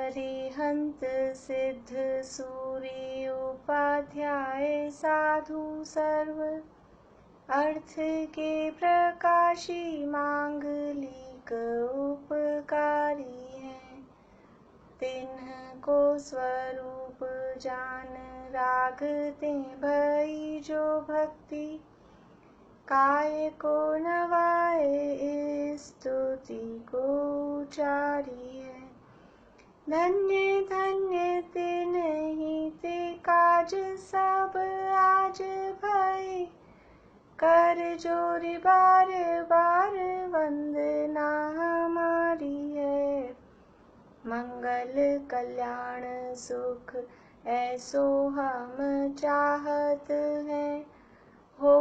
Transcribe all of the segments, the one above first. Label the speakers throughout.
Speaker 1: अरिहंत सिद्ध सूर्य उपाध्याय साधु सर्व अर्थ के प्रकाशी मांगलिक उपकारी हैं। तिन्ह को स्वरूप जान रागते भई जो भक्ति काय को नवाए स्तुति को उचारी है। धन्य धन्य तिन्हि ते काज सब आज भय कर जोरि बार बार वंदना हमारी है। मंगल कल्याण सुख ऐसो हम चाहत हैं। हो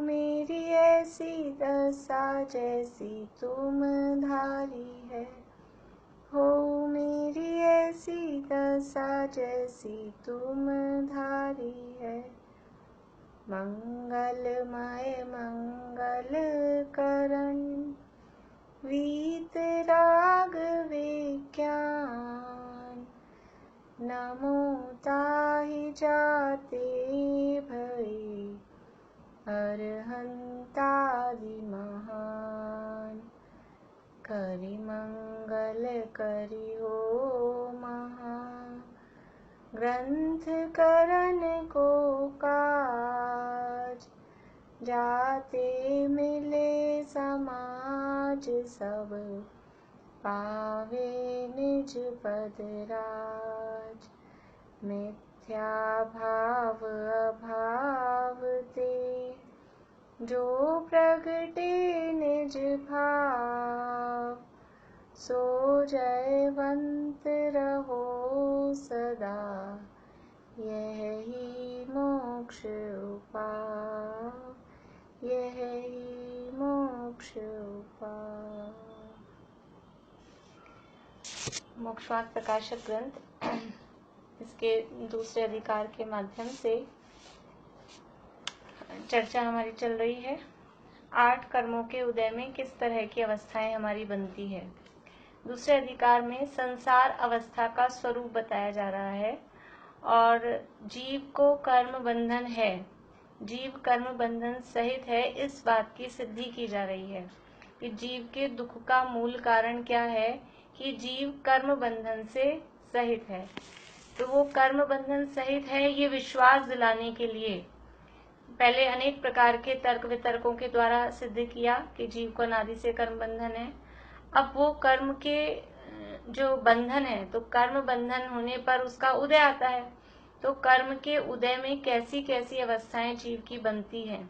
Speaker 1: मेरी ऐसी दशा जैसी तुम धारी है। हो मेरी ऐसी दशा जैसी तुम धारी है। मंगलमय मंगल करण वीत राग विज्ञान नमो ताहि जाते भई अरहंतादि महान। करि मंगल करि हो महा ग्रंथ करन को काज जाते मिले समाज सब पावे निज पद राज। मिथ्या भाव अभाव ते जो प्रगटे निज भाव सो जयवंत रहो सदा यही मोक्ष उपाय यही मोक्ष उपाय। मोक्षवाद प्रकाशक ग्रंथ इसके दूसरे अधिकार के माध्यम से चर्चा हमारी चल रही है। 8 कर्मों के उदय में किस तरह की अवस्थाएं हमारी बनती है। दूसरे अधिकार में संसार अवस्था का स्वरूप बताया जा रहा है और जीव को कर्म बंधन है, जीव कर्म बंधन सहित है, इस बात की सिद्धि की जा रही है कि जीव के दुख का मूल कारण क्या है कि जीव कर्म बंधन से सहित है। तो वो कर्म बंधन सहित है, ये विश्वास दिलाने के लिए पहले अनेक प्रकार के तर्क वितर्कों के द्वारा सिद्ध किया कि जीव को अनादि से कर्म बंधन है। अब वो कर्म के जो बंधन है, तो कर्म बंधन होने पर उसका उदय आता है। तो कर्म के उदय में कैसी कैसी अवस्थाएं जीव की बनती हैं,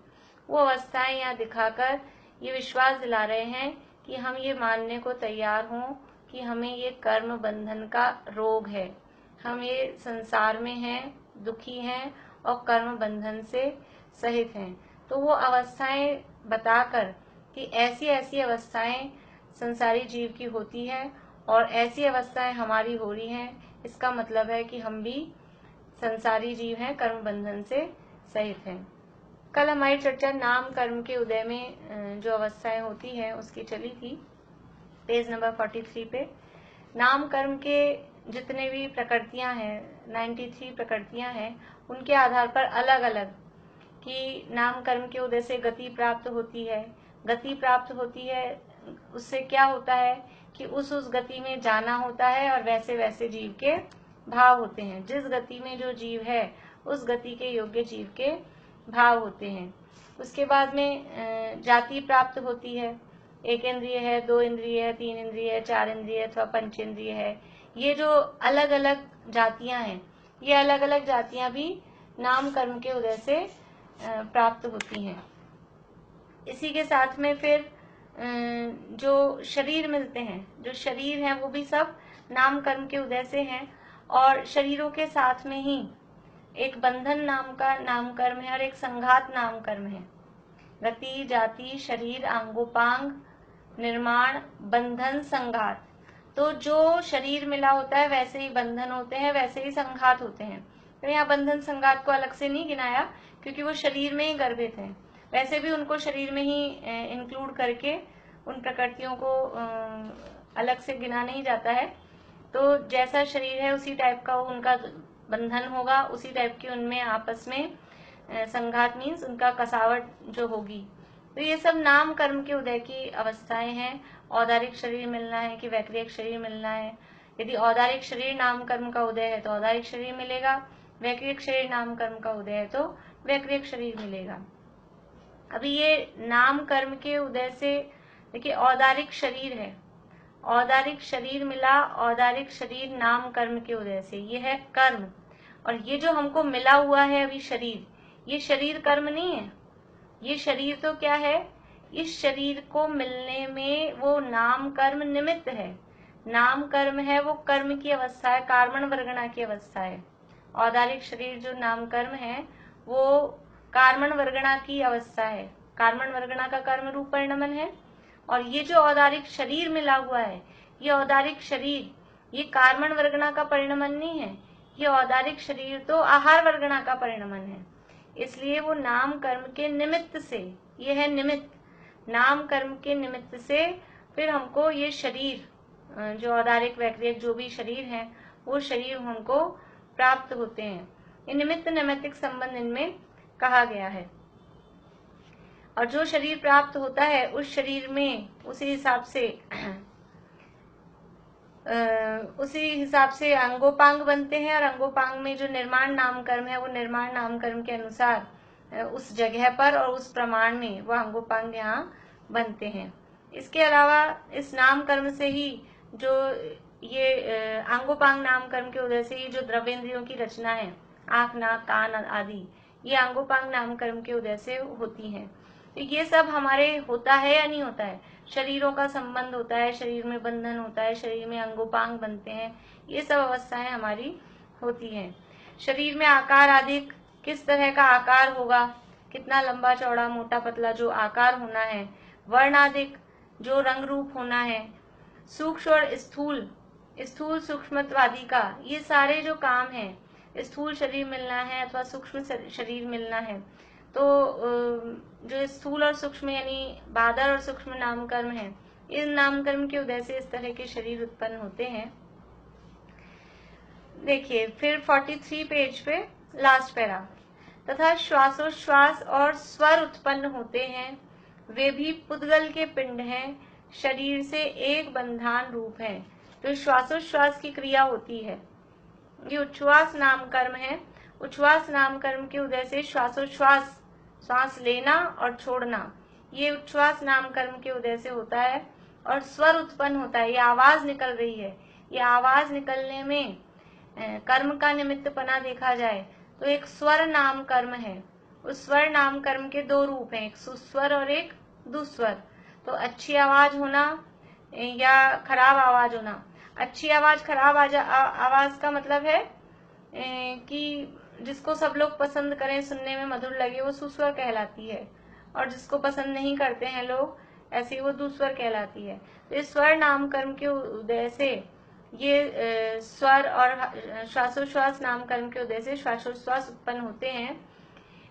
Speaker 1: वो अवस्थाएं यहाँ दिखाकर ये विश्वास दिला रहे हैं कि हम ये मानने को तैयार हों कि हमें ये कर्म बंधन का रोग है, हम ये संसार में हैं, दुखी हैं और कर्म बंधन से सहित हैं। तो वो अवस्थाएं बताकर कि ऐसी ऐसी अवस्थाएं संसारी जीव की होती है और ऐसी अवस्थाएं हमारी हो रही हैं, इसका मतलब है कि हम भी संसारी जीव हैं, कर्म बंधन से सहित हैं। कल हमारी चर्चा नाम कर्म के उदय में जो अवस्थाएं होती हैं उसकी चली थी। पेज नंबर 43 पे नाम कर्म के जितने भी प्रकृतियां हैं, 93 प्रकृतियां हैं, उनके आधार पर अलग अलग कि नाम कर्म के उदय से गति प्राप्त होती है। गति प्राप्त होती है उससे क्या होता है कि उस गति में जाना होता है और वैसे वैसे जीव के भाव होते हैं। जिस गति में जो जीव है उस गति के योग्य जीव के भाव होते हैं। उसके बाद में जाति प्राप्त होती है। 1 इंद्रिय है, 2 इंद्रिय है, 3 इंद्रिय है, 4 इंद्रिय अथवा 5 इंद्रिय है। ये जो अलग अलग जातियां हैं, ये अलग अलग जातियां भी नाम कर्म के उदय से प्राप्त होती हैं। इसी के साथ में फिर जो शरीर मिलते हैं, जो शरीर हैं वो भी सब नाम कर्म के उदय से हैं और शरीरों के साथ में ही एक बंधन नाम का नाम कर्म है और एक संघात नाम कर्म है। गति, जाति, शरीर, अंगोपांग, निर्माण, बंधन, संघात। तो जो शरीर मिला होता है वैसे ही बंधन होते हैं, वैसे ही संघात होते हैं। तो यहाँ बंधन संघात को अलग से नहीं गिनाया क्योंकि वो शरीर में ही गर्भित है। वैसे भी उनको शरीर में ही इंक्लूड करके उन प्रकृतियों को अलग से गिना नहीं जाता है। तो जैसा शरीर है उसी टाइप का उनका बंधन होगा, उसी टाइप की उनमें आपस में संघात मीन्स उनका कसावट जो होगी। तो ये सब नाम कर्म के उदय की अवस्थाएं हैं। औदारिक शरीर मिलना है कि वैक्रियक शरीर मिलना है। यदि औदारिक शरीर नाम कर्म का उदय है तो औदारिक शरीर मिलेगा, वैक्रियक शरीर नाम कर्म का उदय है तो वैक्रियक शरीर मिलेगा। अभी ये नाम कर्म के उदय से देखिए औदारिक शरीर है, औदारिक शरीर मिला, औदारिक शरीर नाम कर्म के उदय से, ये है कर्म। और ये जो हमको मिला हुआ है अभी शरीर, ये शरीर कर्म नहीं है, ये शरीर तो क्या है, इस शरीर को मिलने में वो नाम कर्म निमित्त है। नाम कर्म है वो कर्म की अवस्था है, कार्मण वर्गणा की अवस्था है। औदारिक शरीर जो नाम कर्म है वो कार्मण वर्गणा की अवस्था है, कार्मण वर्गणा का कर्म रूप परिणमन है। और ये जो औदारिक शरीर मिला हुआ है, ये औदारिक शरीर ये कार्मण वर्गणा का परिणमन नहीं है, ये औदारिक शरीर तो आहार वर्गणा का परिणमन है। इसलिए वो नाम कर्म के निमित्त से, ये है निमित्त, नाम कर्म के निमित्त से फिर हमको ये शरीर जो औदारिक वैक्रियक जो भी शरीर है वो शरीर हमको प्राप्त होते हैं। ये निमित्त नैमित्तिक संबंध इनमें कहा गया है। और जो शरीर प्राप्त होता है उस शरीर में उसी हिसाब से अंगोपांग बनते हैं। और अंगोपांग में जो निर्माण नाम कर्म है वो निर्माण नाम कर्म के अनुसार उस जगह पर और उस प्रमाण में वो अंगोपांग यहाँ बनते हैं। इसके अलावा इस नाम कर्म से ही जो ये अंगोपांग नाम कर्म के उदय से ही जो द्रव्येंद्रियों की रचना है, आंख नाक कान आदि, ये अंगोपांग नाम कर्म के उदय से होती हैं। तो ये सब हमारे होता है या नहीं होता है, शरीरों का संबंध होता है, शरीर में बंधन होता है, शरीर में अंगोपांग बनते हैं, ये सब अवस्थाएं हमारी होती हैं। शरीर में आकार आदि, किस तरह का आकार होगा, कितना लंबा चौड़ा मोटा पतला जो आकार होना है, वर्ण आदि जो रंग रूप होना है, सूक्ष्म और स्थूल सूक्ष्मत्वादि का, ये सारे जो काम है, स्थूल शरीर मिलना है अथवा सूक्ष्म शरीर मिलना है, तो जो स्थूल और सूक्ष्म यानी बादर और सूक्ष्म नाम कर्म है, इन नाम कर्म के उदय से इस तरह के शरीर उत्पन्न होते हैं। देखिए फिर 43 पेज पे लास्ट पैरा, तथा श्वासोश्वास और स्वर उत्पन्न होते हैं, वे भी पुद्गल के पिंड हैं, शरीर से एक बंधान रूप है। तो श्वासोश्वास की क्रिया होती है, ये उच्छ्वास नाम कर्म है। उच्छ्वास नाम कर्म के उदय से श्वासोश्वास, सांस लेना और छोड़ना, ये उच्छ्वास नाम कर्म के उदय से होता है। और स्वर उत्पन्न होता है, ये आवाज निकल रही है, ये आवाज निकलने में कर्म का निमित्त पना देखा जाए तो एक स्वर नाम कर्म है। उस स्वर नाम कर्म के दो रूप हैं, एक सुस्वर और एक दुस्वर। तो अच्छी आवाज होना या खराब आवाज होना। अच्छी आवाज खराब आवाज का मतलब है कि जिसको सब लोग पसंद करें, सुनने में मधुर लगे, वो सुस्वर कहलाती है। और जिसको पसंद नहीं करते हैं लोग, ऐसे वो दुस्वर कहलाती है। तो इस स्वर नाम कर्म के उदय से ये स्वर और श्वासोश्वास नाम कर्म के उदय से श्वासोश्वास उत्पन्न होते हैं।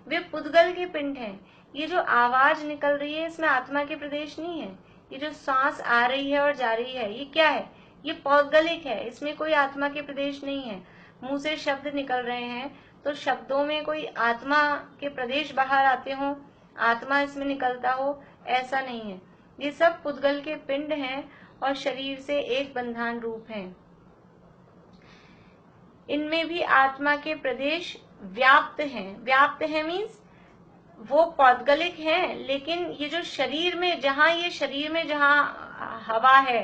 Speaker 1: वे पुद्गल के पिंड हैं। ये जो आवाज निकल रही है इसमें आत्मा के प्रदेश नहीं है। ये जो सांस आ रही है और जा रही है, ये क्या है, ये पौद्गलिक है, इसमें कोई आत्मा के प्रदेश नहीं है। मुंह से शब्द निकल रहे हैं तो शब्दों में कोई आत्मा के प्रदेश बाहर आते हो, आत्मा इसमें निकलता हो, ऐसा नहीं है। ये सब पुद्गल के पिंड हैं और शरीर से एक बंधान रूप हैं। इनमें भी आत्मा के प्रदेश व्याप्त हैं। व्याप्त है मीन्स वो पौद्गलिक हैं, लेकिन ये जो शरीर में, जहाँ ये शरीर में जहाँ हवा है,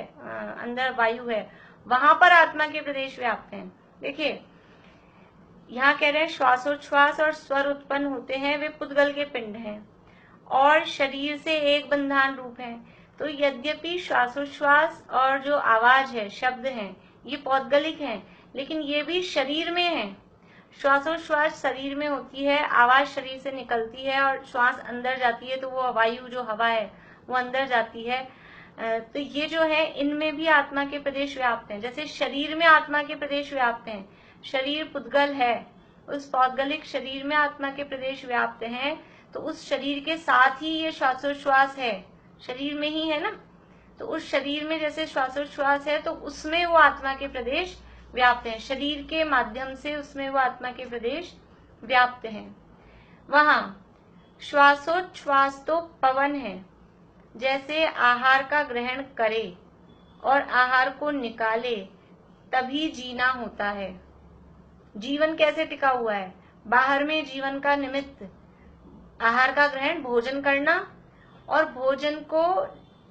Speaker 1: अंदर वायु है, वहां पर आत्मा के प्रदेश व्याप्त हैं। देखिए यहाँ कह रहे हैं श्वासोच्छ्वास और स्वर उत्पन्न होते हैं, वे पुद्गल के पिंड हैं और शरीर से एक बंधान रूप है। तो यद्यपि श्वासोच्छ्वास और जो आवाज है, शब्द हैं, ये पौद्गलिक हैं, लेकिन ये भी शरीर में है। श्वासोच्छ्वास शरीर में होती है, आवाज शरीर से निकलती है और श्वास अंदर जाती है तो वो वायु जो हवा है वो अंदर जाती है। तो ये जो है इनमें भी आत्मा के प्रदेश व्याप्त हैं। जैसे शरीर में आत्मा के प्रदेश व्याप्त हैं, शरीर पुद्गल है, उस पौद्गलिक शरीर में आत्मा के प्रदेश व्याप्त हैं, तो उस शरीर के साथ ही ये श्वासोच्छ्वास है, शरीर में ही है ना, तो उस शरीर में जैसे श्वासोच्छ्वास है तो उसमें वो आत्मा के प्रदेश व्याप्त हैं, शरीर के माध्यम से उसमें वो आत्मा के प्रदेश व्याप्त हैं। वहां श्वासोच्छ्वास तो पवन है, जैसे आहार का ग्रहण करे और आहार को निकाले तभी जीना होता है। जीवन कैसे टिका हुआ है? बाहर में जीवन का निमित्त आहार का ग्रहण, भोजन करना, और भोजन को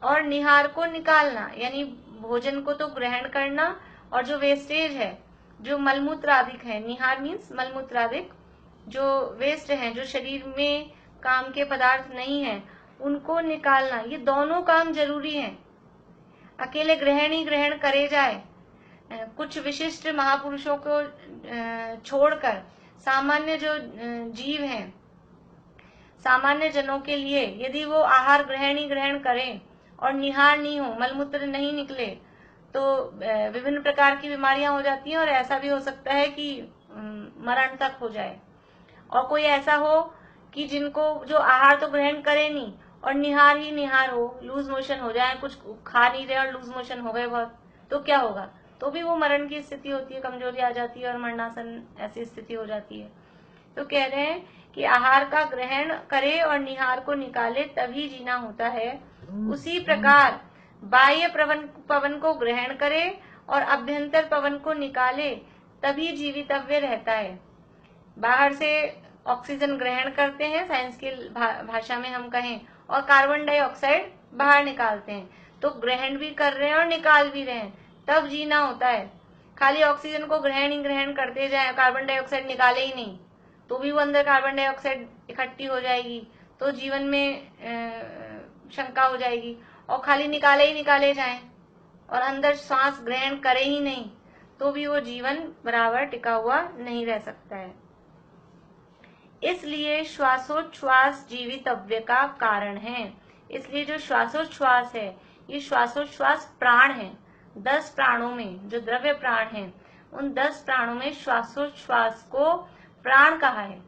Speaker 1: और निहार को निकालना, यानी भोजन को तो ग्रहण करना और जो वेस्टेज है, जो मलमूत्रादिक है, निहार मीन्स मलमूत्रादिक, जो वेस्ट है, जो शरीर में काम के पदार्थ नहीं है, उनको निकालना, ये दोनों काम जरूरी हैं। अकेले ग्रहण ही ग्रहण करे जाए, कुछ विशिष्ट महापुरुषों को छोड़कर सामान्य जो जीव हैं, सामान्य जनों के लिए यदि वो आहार ग्रहण ही ग्रहण करें और निहार नहीं हो, मलमूत्र नहीं निकले, तो विभिन्न प्रकार की बीमारियां हो जाती हैं और ऐसा भी हो सकता है कि मरण तक हो जाए। और कोई ऐसा हो कि जिनको जो आहार तो ग्रहण करे नहीं और निहार ही निहार हो, लूज मोशन हो जाए, कुछ खा नहीं रहे और लूज मोशन हो गए बहुत, तो क्या होगा? तो भी वो मरण की स्थिति होती है, कमजोरी आ जाती है और मरणासन ऐसी स्थिति हो जाती है। तो कह रहे हैं कि आहार का ग्रहण करे और निहार को निकाले तभी जीना होता है। उसी प्रकार बाह्य पवन को ग्रहण करे और अभ्यंतर पवन को निकाले तभी जीवितव्य रहता है। बाहर से ऑक्सीजन ग्रहण करते हैं, साइंस की भाषा में हम कहें, और कार्बन डाइऑक्साइड बाहर निकालते हैं, तो ग्रहण भी कर रहे हैं और निकाल भी रहे हैं, तब जीना होता है। खाली ऑक्सीजन को ग्रहण ही ग्रहण करते जाए, कार्बन डाइऑक्साइड निकाले ही नहीं, तो भी वो अंदर कार्बन डाइऑक्साइड इकट्ठी हो जाएगी, तो जीवन में शंका हो जाएगी। और खाली निकाले ही निकाले जाएं और अंदर श्वास ग्रहण करे ही नहीं, तो भी वो जीवन बराबर टिका हुआ नहीं रह सकता है। इसलिए श्वासोच्छ्वास जीवितव्य का कारण है। इसलिए जो श्वासोच्छ्वास है, ये श्वासोच्छ्वास प्राण है। 10 प्राणों में जो द्रव्य प्राण हैं, उन 10 प्राणों में श्वासोच्छ्वास को प्राण कहा है।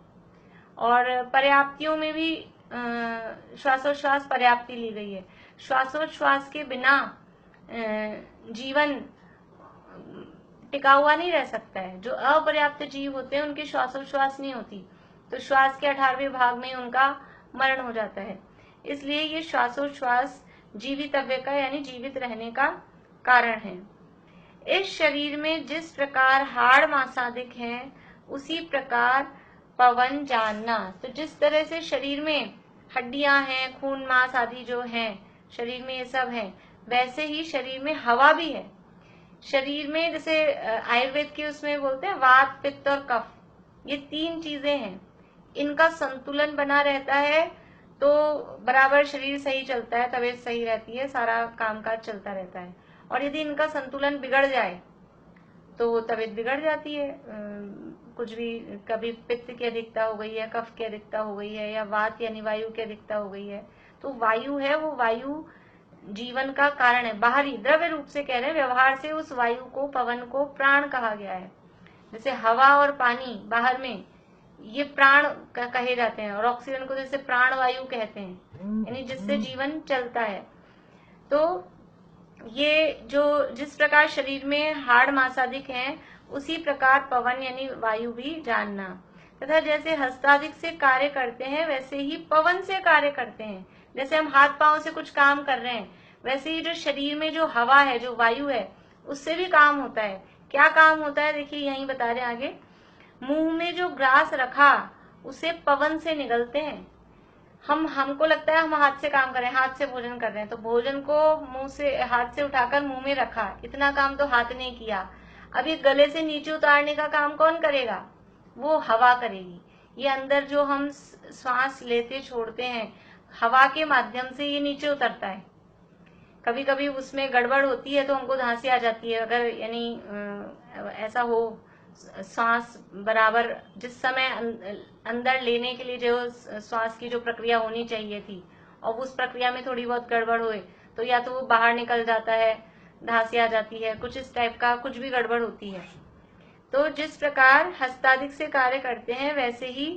Speaker 1: और पर्याप्तियों में भी श्वासोच्छ्वास पर्याप्ति ली गई है। श्वासोच्छ्वास के बिना जीवन टिका हुआ नहीं रह सकता है। जो अपर्याप्त जीव होते हैं उनकी श्वासोच्छ्वास नहीं होती, तो श्वास के 18वें भाग में उनका मरण हो जाता है। इसलिए ये श्वासोच्छ्वास जीवितव्य का यानी जीवित रहने का कारण है। इस शरीर में जिस प्रकार हाड़ मांसादिक हैं, उसी प्रकार पवन जानना। तो जिस तरह से शरीर में हड्डियां हैं, खून मांस आदि जो हैं, शरीर में ये सब है, वैसे ही शरीर में हवा भी है। शरीर में जैसे आयुर्वेद के उसमें बोलते हैं वात, पित्त और कफ, ये 3 चीजें हैं, इनका संतुलन बना रहता है तो बराबर शरीर सही चलता है, तबीयत सही रहती है, सारा कामकाज चलता रहता है। और यदि इनका संतुलन बिगड़ जाए तो तबीयत बिगड़ जाती है। कुछ भी, कभी पित्त की अधिकता हो गई है, कफ की अधिकता हो गई है, या वात यानी वायु की अधिकता हो गई है, तो वायु है, वो वायु जीवन का कारण है। बाहरी द्रव्य रूप से कह रहे हैं, व्यवहार से उस वायु को, पवन को प्राण कहा गया है। जैसे हवा और पानी बाहर में ये प्राण कहे जाते हैं, और ऑक्सीजन को जैसे प्राण वायु कहते हैं, यानी जिससे जीवन चलता है। तो ये जो जिस प्रकार शरीर में हाड़ मांसादिक हैं, उसी प्रकार पवन यानी वायु भी जानना। तथा जैसे हस्तादिक से कार्य करते हैं, वैसे ही पवन से कार्य करते हैं। जैसे हम हाथ पांव से कुछ काम कर रहे हैं, वैसे ही जो शरीर में जो हवा है, जो वायु है, उससे भी काम होता है। क्या काम होता है? देखिए यहीं बता रहे हैं आगे। मुंह में जो ग्रास रखा, उसे पवन से निगलते हैं। हमको लगता है हम हाथ से काम कर रहे हैं, हाथ से भोजन कर रहे हैं, तो भोजन को मुंह से, हाथ से उठाकर मुंह में रखा, इतना काम तो हाथ ने किया। अब ये गले से नीचे उतारने का काम कौन करेगा? वो हवा करेगी। ये अंदर जो हम श्वास लेते छोड़ते हैं, हवा के माध्यम से ये नीचे उतरता है। कभी कभी उसमें गड़बड़ होती है तो हमको धांसी आ जाती है, अगर यानी ऐसा हो, श्वास बराबर जिस समय अंदर लेने के लिए जो श्वास की जो प्रक्रिया होनी चाहिए थी, और उस प्रक्रिया में थोड़ी बहुत गड़बड़ हुए तो या तो वो बाहर निकल जाता है, धांसी आ जाती है, कुछ इस टाइप का कुछ भी गड़बड़ होती है। तो जिस प्रकार हस्तादिक से कार्य करते हैं, वैसे ही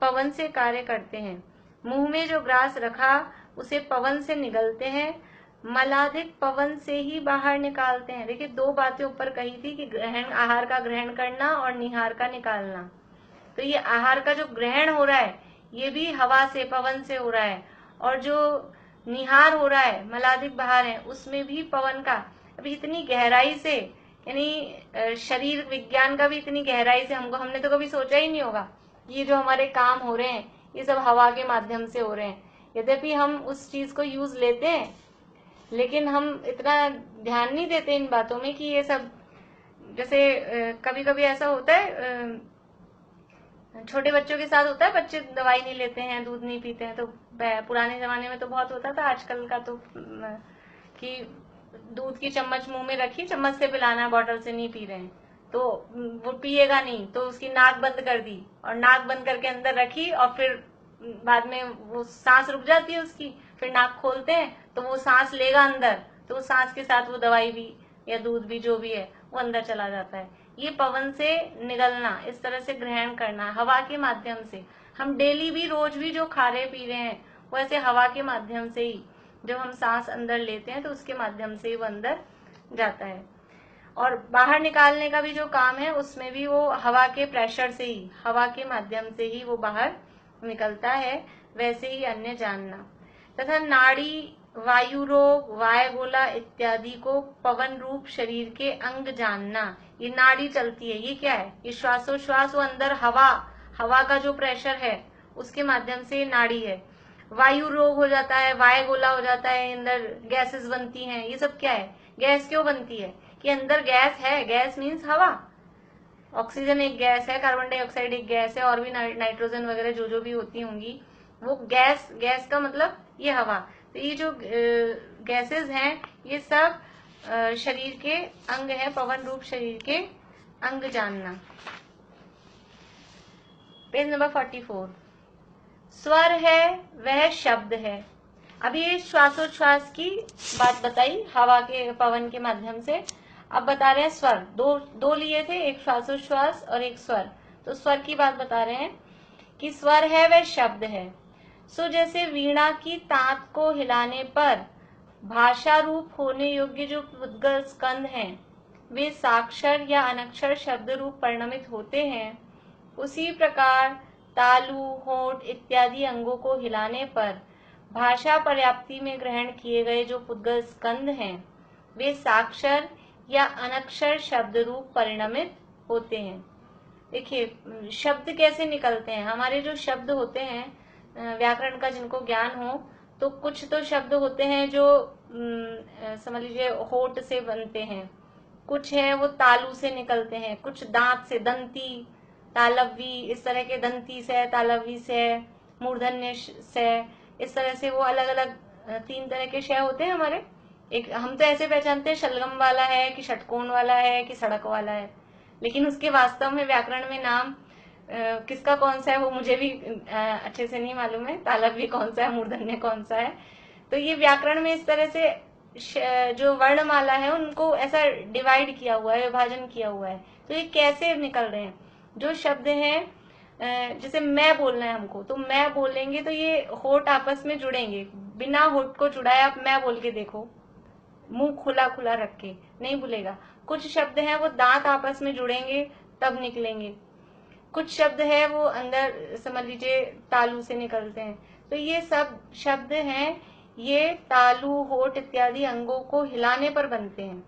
Speaker 1: पवन से कार्य करते हैं। मुंह में जो ग्रास रखा, उसे पवन से निगलते हैं। मलाधिक पवन से ही बाहर निकालते हैं। देखिए, दो बातें ऊपर कही थी कि ग्रहण, आहार का ग्रहण करना और निहार का निकालना। तो ये आहार का जो ग्रहण हो रहा है ये भी हवा से, पवन से हो रहा है, और जो निहार हो रहा है, मलाधिक बाहर है, उसमें भी पवन का। अभी इतनी गहराई से, यानी शरीर विज्ञान का भी इतनी गहराई से हमने तो कभी सोचा ही नहीं होगा। ये जो हमारे काम हो रहे हैं ये सब हवा के माध्यम से हो रहे हैं। यद्यपि हम उस चीज को यूज लेते हैं, लेकिन हम इतना ध्यान नहीं देते इन बातों में कि ये सब, जैसे कभी कभी ऐसा होता है, छोटे बच्चों के साथ होता है, बच्चे दवाई नहीं लेते हैं, दूध नहीं पीते हैं। तो पुराने जमाने में तो बहुत होता था, आजकल का तो कि दूध की चम्मच मुंह में रखी, चम्मच से पिलाना, बॉटल से नहीं पी रहे हैं, तो वो पिएगा नहीं, तो उसकी नाक बंद कर दी, और नाक बंद करके अंदर रखी, और फिर बाद में वो सांस रुक जाती है उसकी, फिर नाक खोलते हैं तो वो सांस लेगा अंदर, तो उस सांस के साथ वो दवाई भी या दूध भी जो भी है वो अंदर चला जाता है। ये पवन से निगलना, इस तरह से ग्रहण करना हवा के माध्यम से। हम डेली भी, रोज भी जो खा रहे पी रहे हैं वो ऐसे हवा के माध्यम से ही, जब हम सांस अंदर लेते हैं तो उसके माध्यम से ही वो अंदर जाता है। और बाहर निकालने का भी जो काम है उसमें भी वो हवा के प्रेशर से ही, हवा के माध्यम से ही वो बाहर निकलता है। वैसे ही अन्य जानना। तथा नाड़ी, वायु रोग, वायुगोला इत्यादि को पवन रूप शरीर के अंग जानना। ये नाड़ी चलती है, ये क्या है? ये श्वासोश्वास, वो अंदर हवा, हवा का जो प्रेशर है उसके माध्यम से ये नाड़ी है। वायु रोग हो जाता है, वायुगोला हो जाता है, अंदर गैसेस बनती हैं। ये सब क्या है? गैस क्यों बनती है? कि अंदर गैस है, गैस मीन्स हवा। ऑक्सीजन एक गैस है, कार्बन डाइऑक्साइड एक गैस है, और भी नाइट्रोजन वगैरह जो जो भी होती होंगी, वो गैस, गैस का मतलब ये हवा। तो ये जो गैसेस हैं ये सब शरीर के अंग है, पवन रूप शरीर के अंग जानना। Page number 44। स्वर है वह शब्द है। अभी ये श्वासोच्छ्वास की बात बताई हवा के, पवन के माध्यम से। अब बता रहे हैं स्वर। दो लिए थे, एक श्वासोच्छ्वास और एक स्वर। तो स्वर की बात बता रहे हैं कि स्वर है वह शब्द है। सो जैसे वीणा की तांत को हिलाने पर भाषा रूप होने योग्य जो उद्गल स्कंद हैं वे साक्षर या अनक्षर शब्द रूप परिणमित होते हैं, उसी प्रकार तालु, होठ इत्यादि अंगों को हिलाने पर भाषा पर्याप्ति में ग्रहण किए गए जो पुद्गल स्कंद हैं वे साक्षर या अनक्षर शब्द रूप परिणमित होते हैं। देखिए, शब्द कैसे निकलते हैं। हमारे जो शब्द होते हैं, व्याकरण का जिनको ज्ञान हो, तो कुछ तो शब्द होते हैं जो समझ लीजिए होठ से बनते हैं, कुछ है वो तालु से निकलते हैं, कुछ दांत से, दंती, तालव्य, इस तरह के, दंती से, तालव्य से, मूर्धन्य से, इस तरह से वो अलग अलग 3 तरह के शय होते हैं हमारे। एक हम तो ऐसे पहचानते हैं शलगम वाला है कि षटकोण वाला है कि सड़क वाला है, लेकिन उसके वास्तव में व्याकरण में नाम किसका कौन सा है वो मुझे भी अच्छे से नहीं मालूम है। तालव्य कौन सा है, मूर्धन्य कौन सा है। तो ये व्याकरण में इस तरह से जो वर्णमाला है उनको ऐसा डिवाइड किया हुआ है, विभाजन किया हुआ है। तो ये कैसे निकल रहे हैं? जो शब्द हैं, जैसे मैं बोलना है हमको, तो मैं बोलेंगे तो ये होठ आपस में जुड़ेंगे। बिना होठ को जुड़ाए आप मैं बोल के देखो, मुंह खुला खुला रख के, नहीं बोलेगा। कुछ शब्द हैं वो दांत आपस में जुड़ेंगे तब निकलेंगे, कुछ शब्द है वो अंदर समझ लीजिए तालु से निकलते हैं। तो ये सब शब्द हैं, ये तालु, होठ इत्यादि अंगों को हिलाने पर बनते हैं।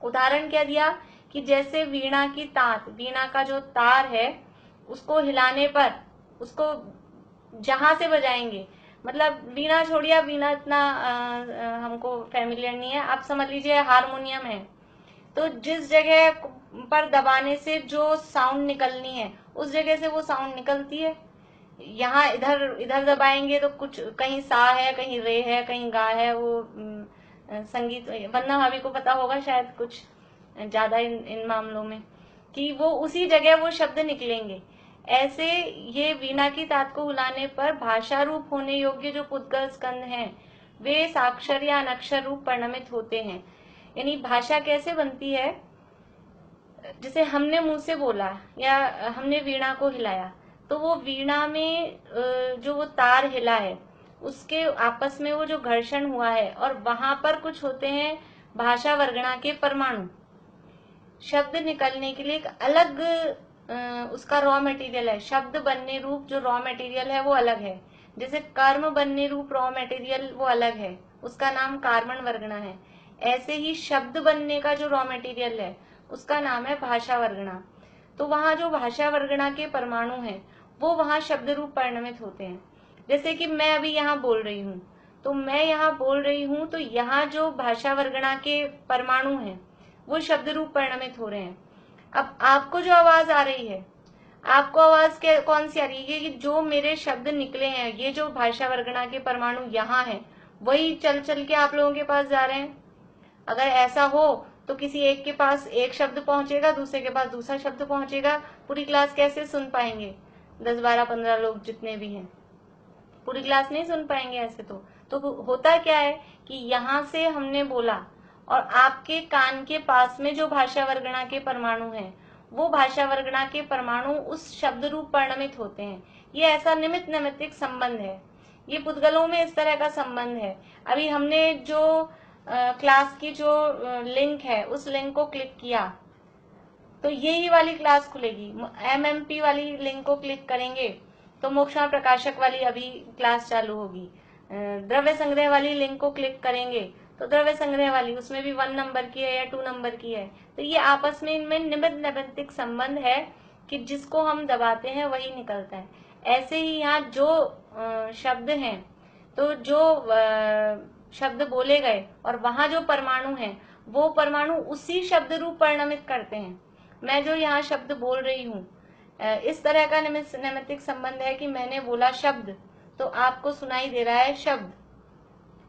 Speaker 1: उदाहरण क्या दिया कि जैसे वीणा की तांत, वीणा का जो तार है उसको हिलाने पर, उसको जहां से बजाएंगे, मतलब वीणा छोड़िए, वीणा इतना हमको फैमिलियर नहीं है, आप समझ लीजिए हारमोनियम है, तो जिस जगह पर दबाने से जो साउंड निकलनी है उस जगह से वो साउंड निकलती है। यहाँ इधर इधर दबाएंगे तो कुछ, कहीं सा है, कहीं रे है, कहीं गा है। वो संगीत, वंदना भाभी को पता होगा शायद कुछ ज्यादा इन मामलों में, कि वो उसी जगह वो शब्द निकलेंगे। ऐसे ये वीणा की तात को हिलाने पर भाषा रूप होने योग्य जो पुद्गल स्कंद हैं वे साक्षर या अनक्षर रूप परिणमित होते हैं। यानी भाषा कैसे बनती है? जैसे हमने मुंह से बोला या हमने वीणा को हिलाया, तो वो वीणा में जो वो तार हिला है उसके आपस में वो जो घर्षण हुआ है, और वहां पर कुछ होते हैं भाषा वर्गणा के परमाणु। शब्द निकलने के लिए एक अलग उसका रॉ मटेरियल है। शब्द बनने रूप जो रॉ मटेरियल है वो अलग है। जैसे कर्म बनने रूप रॉ मटेरियल वो अलग है, उसका नाम कार्बन वर्गणा है। ऐसे ही शब्द बनने का जो रॉ मटेरियल है उसका नाम है भाषा वर्गणा। तो वहां जो भाषा वर्गणा के परमाणु हैं वो वहां शब्द रूप परिणमित होते हैं। जैसे कि मैं अभी यहाँ बोल रही हूँ, तो मैं यहाँ बोल रही हूँ, तो यहाँ जो भाषा वर्गणा के परमाणु हैं वो शब्द रूप परिणमित हो रहे हैं। अब आपको जो आवाज आ रही है, आपको आवाज कौन सी आ रही है? कि जो मेरे शब्द निकले हैं, ये जो भाषा वर्गणा के परमाणु यहाँ हैं, वही चल चल के आप लोगों के पास जा रहे हैं। अगर ऐसा हो तो किसी एक के पास एक शब्द पहुंचेगा, दूसरे के पास दूसरा शब्द पहुंचेगा, पूरी क्लास कैसे सुन पाएंगे? 10, 12, 15 लोग जितने भी हैं, पूरी क्लास नहीं सुन पाएंगे ऐसे। तो होता क्या है कि यहाँ से हमने बोला और आपके कान के पास में जो भाषा वर्गणा के परमाणु हैं, वो भाषा वर्गणा के परमाणु उस शब्द रूप परिणमित होते हैं। ये ऐसा निमित्त नैमित्तिक संबंध है। ये पुद्गलों में इस तरह का संबंध है। अभी हमने जो क्लास की जो लिंक है उस लिंक को क्लिक किया तो यही वाली क्लास खुलेगी। MMP वाली लिंक को क्लिक करेंगे तो मोक्षमा प्रकाशक वाली अभी क्लास चालू होगी। द्रव्य संग्रह वाली लिंक को क्लिक करेंगे तो द्रव्य संग्रह वाली, उसमें भी 1 नंबर की है या 2 नंबर की है। तो ये आपस में इनमें निमित्त नैमित्तिक संबंध है कि जिसको हम दबाते हैं वही निकलता है। ऐसे ही यहाँ जो शब्द हैं, तो जो शब्द बोले गए और वहां जो परमाणु हैं वो परमाणु उसी शब्द रूप परिणमित करते हैं। मैं जो यहाँ शब्द बोल रही हूँ, इस तरह का नैमित्तिक संबंध है कि मैंने बोला शब्द तो आपको सुनाई दे रहा है शब्द।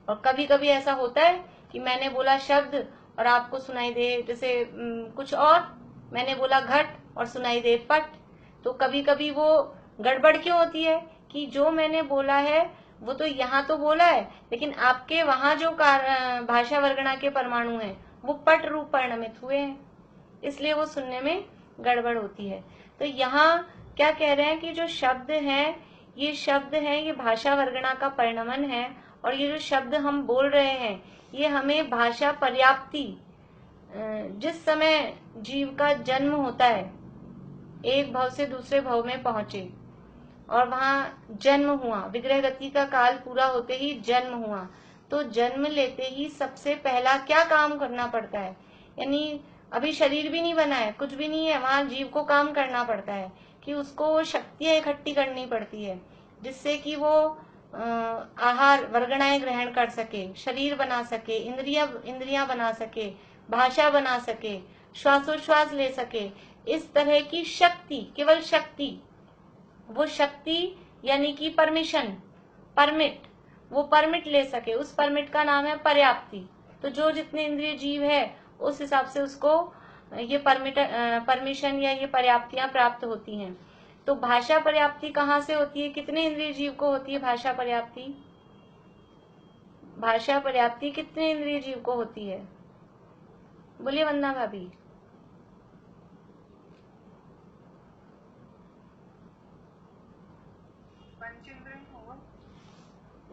Speaker 1: और कभी कभी ऐसा होता है कि मैंने बोला शब्द और आपको सुनाई दे जैसे कुछ और, मैंने बोला घट और सुनाई दे पट। तो कभी कभी वो गड़बड़ क्यों होती है कि जो मैंने बोला है वो तो यहाँ तो बोला है, लेकिन आपके वहां जो भाषा वर्गणा के परमाणु हैं वो पट रूप परिणमित हुए हैं, इसलिए वो सुनने में गड़बड़ होती है। तो यहाँ क्या कह रहे हैं कि जो शब्द हैं, ये शब्द हैं, ये भाषा वर्गणा का परिणमन है। और ये जो शब्द हम बोल रहे हैं ये हमें भाषा पर्याप्ति, जिस समय जीव का जन्म होता है, एक भव से दूसरे भव में पहुंचे और वहां जन्म हुआ, विग्रह गति का काल पूरा होते ही जन्म हुआ, तो जन्म लेते ही सबसे पहला क्या काम करना पड़ता है? यानी अभी शरीर भी नहीं बना है, कुछ भी नहीं है, वहां जीव को काम करना पड़ता है कि उसको शक्तियां इकट्ठी करनी पड़ती है जिससे कि वो आहार वर्गणाएं ग्रहण कर सके, शरीर बना सके, इंद्रियां बना सके, भाषा बना सके, श्वासोश्वास ले सके। इस तरह की शक्ति, केवल शक्ति, वो शक्ति यानी कि परमिशन, परमिट, वो परमिट ले सके, उस परमिट का नाम है पर्याप्ति। तो जो जितने इंद्रिय जीव है उस हिसाब से उसको ये परमिशन या ये पर्याप्तियां प्राप्त होती हैं। तो भाषा पर्याप्ति कहाँ से होती है? कितने इंद्रिय जीव को होती है भाषा पर्याप्ति? भाषा पर्याप्ति कितने इंद्रिय जीव को होती है? बोलिए वंदना भाभी।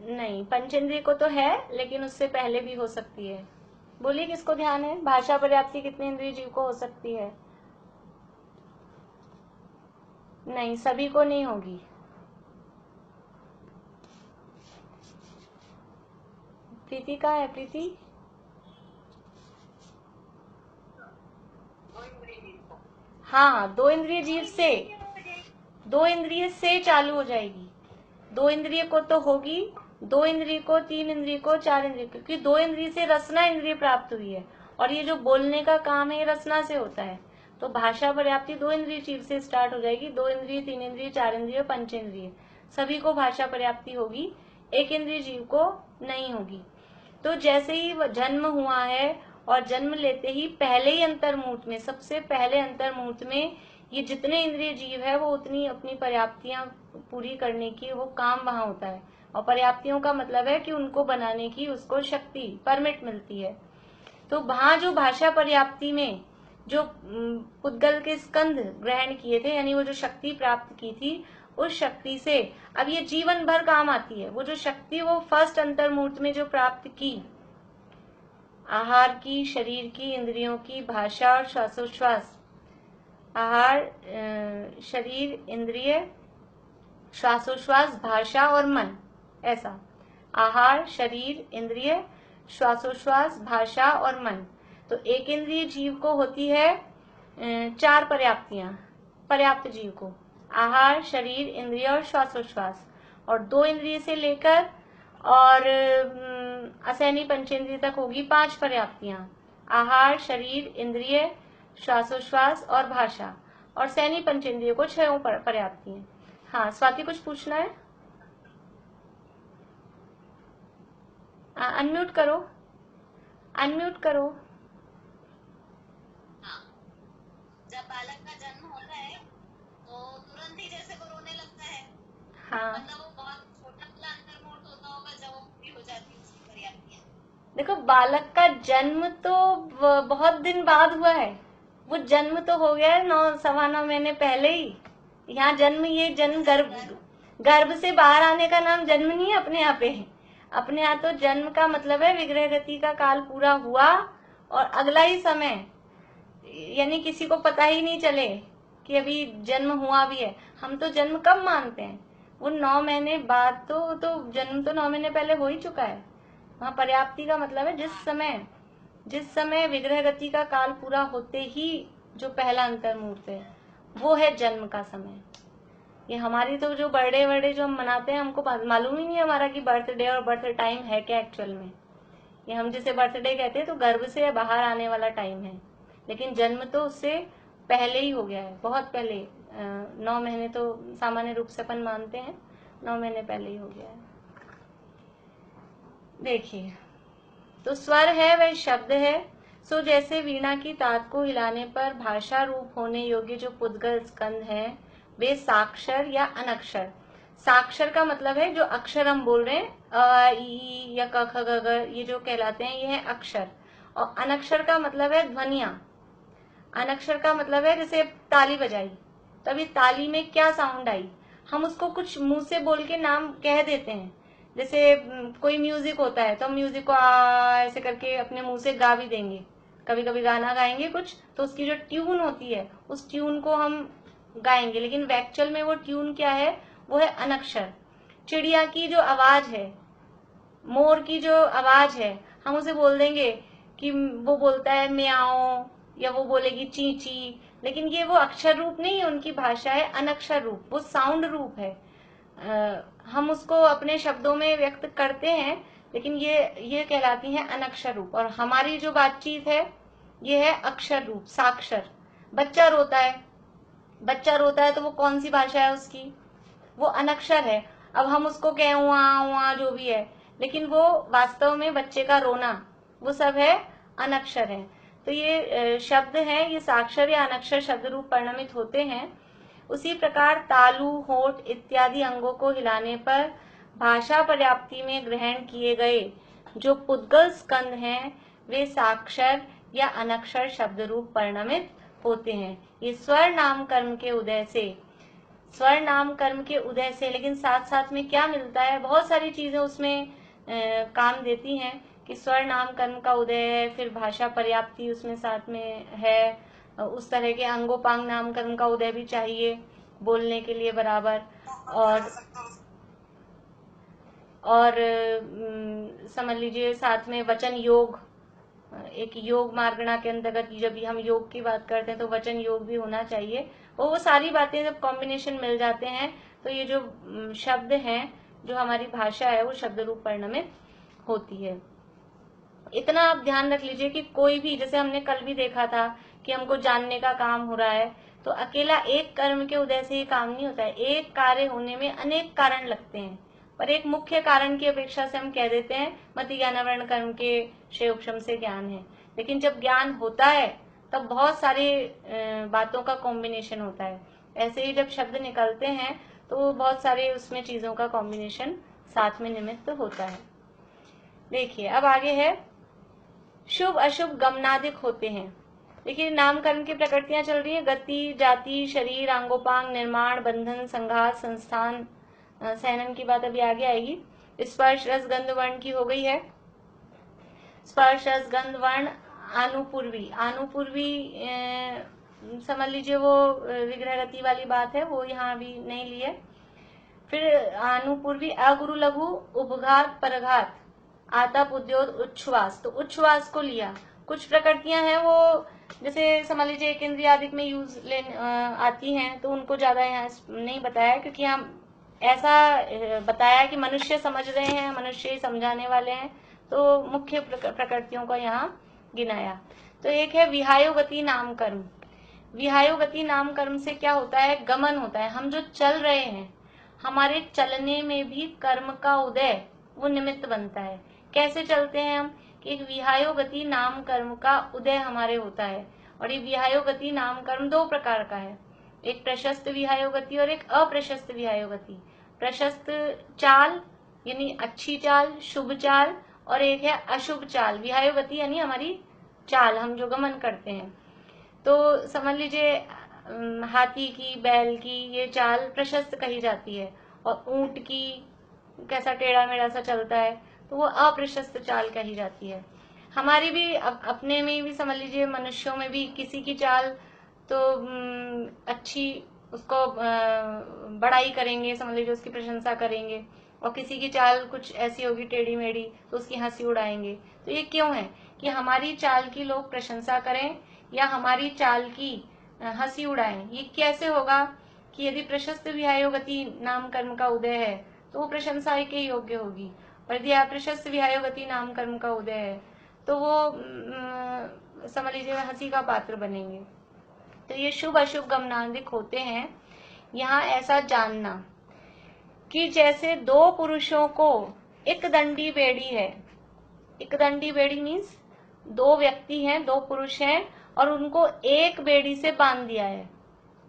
Speaker 1: नहीं, पंचेंद्रिय को तो है, लेकिन उससे पहले भी हो सकती है। बोलिए किसको ध्यान है? भाषा पर्याप्ति कितने इंद्रिय जीव को हो सकती है? नहीं, सभी को नहीं होगी। प्रीति कहाँ है? प्रीति, हाँ, 2 इंद्रिय जीव से, 2 इंद्रिय से चालू हो जाएगी। 2 इंद्रिय को तो होगी, 2 इंद्रिय को, 3 इंद्रिय को, 4 इंद्रिय, क्योंकि 2 इंद्रिय से रसना इंद्रिय प्राप्त हुई है और ये जो बोलने का काम है ये रसना से होता है। तो भाषा पर्याप्ति 2 इंद्रिय जीव से स्टार्ट हो जाएगी। 2 इंद्रिय, 3 इंद्रिय, 4 इंद्रिय, पंचेंद्रिय, सभी को भाषा पर्याप्ति होगी, 1 इंद्रिय जीव को नहीं होगी। तो जैसे ही जन्म हुआ है और जन्म लेते ही पहले ही अंतर्मुहूर्त में, सबसे पहले अंतर्मुहूर्त में ये जितने इंद्रिय जीव है वो उतनी अपनी पर्याप्तियां पूरी करने की वो काम वहां होता है। और पर्याप्तियों का मतलब है कि उनको बनाने की उसको शक्ति, परमिट मिलती है। तो वहां जो भाषा पर्याप्ति में जो पुद्गल के स्कंध ग्रहण किए थे, यानी वो जो शक्ति प्राप्त की थी, उस शक्ति से अब ये जीवन भर काम आती है। वो जो शक्ति वो फर्स्ट अंतर्मूर्त में जो प्राप्त की, आहार की, शरीर की, इंद्रियों की, भाषा और श्वासोच्छ्वास, आहार, शरीर, इंद्रिय, श्वासोच्छ्वास, भाषा और मन, ऐसा आहार, शरीर, इंद्रिय, श्वासोच्छ्वास, भाषा और मन। तो एक इंद्रिय जीव को होती है 4 पर्याप्तियां, पर्याप्त जीव को, आहार, शरीर, इंद्रिय और श्वासोच्छ्वास, और 2 इंद्रिय से लेकर और असैनी पंचेंद्रिय तक होगी 5 पर्याप्तियां, आहार, शरीर, इंद्रिय, श्वासोच्छ्वास और भाषा, और सैनी पंचेंद्रिय को 6 पर्याप्तियां। हाँ स्वाति, कुछ पूछना है? अनम्यूट करो, अनम्यूट करो।
Speaker 2: जब बालक का जन्म होता है तो तुरंत ही जैसे वो रोने लगता है,
Speaker 1: हाँ
Speaker 2: मतलब वो बहुत छोटा वाला अंतर्मूर्त होता होगा जब वो पूरी हो जाती है उसकी पर्याप्तियां।
Speaker 1: देखो, बालक का जन्म तो बहुत दिन बाद हुआ है, वो जन्म तो हो गया है 9-9.25 महीने पहले ही। यहाँ जन्म, ये जन्म गर्भ से बाहर आने का नाम जन्म नहीं है अपने यहाँ पे। अपने यहाँ तो जन्म का मतलब है विग्रह गति का काल पूरा हुआ और अगला ही समय, यानी किसी को पता ही नहीं चले कि अभी जन्म हुआ भी है। हम तो जन्म कब मानते हैं? वो 9 महीने बाद, तो जन्म तो 9 महीने पहले हो ही चुका है। वहाँ पर्याप्ति का मतलब है जिस समय विग्रह गति का काल पूरा होते ही जो पहला अंतर्मूर्त है वो है जन्म का समय। ये हमारी तो जो बर्थडे जो हम मनाते हैं, हमको मालूम ही नहीं है हमारा कि बर्थडे और बर्थ टाइम है क्या एक्चुअल में। ये हम जिसे बर्थडे कहते हैं तो गर्भ से बाहर आने वाला टाइम है, लेकिन जन्म तो उससे पहले ही हो गया है, बहुत पहले। 9 महीने तो सामान्य रूप से अपन मानते हैं, 9 महीने पहले ही हो गया है। देखिए, तो स्वर है वह शब्द है, सो जैसे वीणा की तात को हिलाने पर भाषा रूप होने योग्य जो पुद्गल स्कंद है वे साक्षर या अनक्षर। साक्षर का मतलब है जो अक्षर हम बोल रहे हैं, अ, ई या क ख ग घ, ये जो कहलाते हैं ये है अक्षर। और अनक्षर का मतलब है ध्वनिया। अनक्षर का मतलब है जैसे ताली बजाई, तभी ताली में क्या साउंड आई, हम उसको कुछ मुंह से बोल के नाम कह देते हैं। जैसे कोई म्यूजिक होता है तो हम म्यूजिक को ऐसे करके अपने मुंह से गा भी देंगे। कभी कभी गाना गाएंगे कुछ, तो उसकी जो ट्यून होती है उस ट्यून को हम गाएंगे, लेकिन एक्चुअल में वो ट्यून क्या है, वो है अनक्षर। चिड़िया की जो आवाज है, मोर की जो आवाज है, हम उसे बोल देंगे कि वो बोलता है म्याओ या वो बोलेगी ची ची, लेकिन ये वो अक्षर रूप नहीं है, उनकी भाषा है अनक्षर रूप, वो साउंड रूप है। हम उसको अपने शब्दों में व्यक्त करते हैं, लेकिन ये कहलाती है अनक्षर रूप। और हमारी जो बातचीत है ये है अक्षर रूप, साक्षर। बच्चा रोता है तो वो कौन सी भाषा है उसकी, वो अनक्षर है। अब हम उसको कहें उआ जो भी है, लेकिन वो वास्तव में बच्चे का रोना, वो सब है अनक्षर है। तो ये शब्द है, ये साक्षर या अनक्षर शब्द रूप परिणमित होते हैं। उसी प्रकार तालु, होठ इत्यादि अंगों को हिलाने पर भाषा पर्याप्ति में ग्रहण किए गए जो पुद्गल स्कंद हैं वे साक्षर या अनक्षर शब्द रूप परिणमित होते हैं। ये स्वर नाम कर्म के उदय से, लेकिन साथ साथ में क्या मिलता है, बहुत सारी चीजें उसमें काम देती हैं कि स्वर नाम कर्म का उदय है, फिर भाषा पर्याप्ति उसमें साथ में है, उस तरह के अंगोपांग नाम कर्म का उदय भी चाहिए बोलने के लिए बराबर। और समझ लीजिए साथ में वचन योग, एक योग मार्गणा के अंतर्गत जब हम योग की बात करते हैं तो वचन योग भी होना चाहिए। और वो सारी बातें जब कॉम्बिनेशन मिल जाते हैं तो ये जो शब्द हैं, जो हमारी भाषा है, वो शब्द रूप परिणमित होती है। इतना आप ध्यान रख लीजिए कि कोई भी, जैसे हमने कल भी देखा था कि हमको जानने का काम हो रहा है, तो अकेला एक कर्म के उदय से ही काम नहीं होता है। एक कार्य होने में अनेक कारण लगते हैं, पर एक मुख्य कारण की अपेक्षा से हम कह देते हैं मति ज्ञानावरण कर्म के श्रेय उपशम से ज्ञान है, लेकिन जब ज्ञान होता है तब बहुत सारी बातों का कॉम्बिनेशन होता है। ऐसे ही जब शब्द निकलते हैं तो बहुत सारे उसमें चीजों का कॉम्बिनेशन साथ में निमित्त होता है। देखिए अब आगे है, शुभ अशुभ गमनादिक होते हैं। देखिए नामकरण की प्रकृतियां चल रही है, गति, जाति, शरीर, अंगोपांग, निर्माण, बंधन, संघात, संस्थान, सहनन की बात अभी आगे आएगी। स्पर्श रस गंध वर्ण की हो गई है। स्पर्श रस गंध वर्ण आनुपूर्वी, आनुपूर्वी समझ लीजिए वो विग्रह गति वाली बात है, वो यहाँ भी नहीं ली है। फिर आनुपूर्वी अगुरु लघु उपघात परघात आतप उद्योत उच्छ्वास, तो उच्छ्वास को लिया। कुछ प्रकृतियां हैं वो जैसे समझ लीजिए एक इंद्रियादिक में यूज आती हैं, तो उनको ज्यादा यहाँ नहीं बताया, क्योंकि हम ऐसा बताया कि मनुष्य समझ रहे हैं, मनुष्य ही समझाने वाले हैं, तो मुख्य प्रकृतियों को यहाँ गिनाया। तो एक है विहायोगति नामकर्म। विहायोगति नामकर्म से क्या होता है, गमन होता है। हम जो चल रहे हैं, हमारे चलने में भी कर्म का उदय वो निमित्त बनता है। कैसे चलते हैं हम, कि एक विहायोगति नाम कर्म का उदय हमारे होता है। और ये विहायोगति नाम कर्म दो प्रकार का है, एक प्रशस्त विहायोगति और एक अप्रशस्त विहायोगति। प्रशस्त चाल यानी अच्छी चाल, शुभ चाल, और एक है अशुभ चाल। विहायोगति यानी हमारी चाल, हम जो गमन करते हैं। तो समझ लीजिए हाथी की, बैल की ये चाल प्रशस्त कही जाती है, और ऊंट की कैसा टेढ़ा मेढ़ा सा चलता है, तो वो अप्रशस्त चाल कही जाती है। हमारी भी अपने में भी समझ लीजिए, मनुष्यों में भी किसी की चाल तो अच्छी, उसको बड़ाई करेंगे, समझ लीजिए उसकी प्रशंसा करेंगे, और किसी की चाल कुछ ऐसी होगी टेढ़ी मेढ़ी, तो उसकी हंसी उड़ाएंगे। तो ये क्यों है कि हमारी चाल की लोग प्रशंसा करें या हमारी चाल की हंसी उड़ाएं। ये कैसे होगा कि यदि प्रशस्त विहायोगति नाम कर्म का उदय है तो वो प्रशंसा के योग्य होगी, और यदि अप्रशस्त विहायोगति नाम कर्म का उदय है तो वो समझ लीजिए हंसी का पात्र बनेंगे। तो ये शुभ अशुभ गमनादिक होते हैं। यहाँ ऐसा जानना कि जैसे दो पुरुषों को एक दंडी बेड़ी है, एक दंडी बेड़ी मीन्स दो व्यक्ति हैं, दो पुरुष हैं, और उनको एक बेड़ी से बांध दिया है।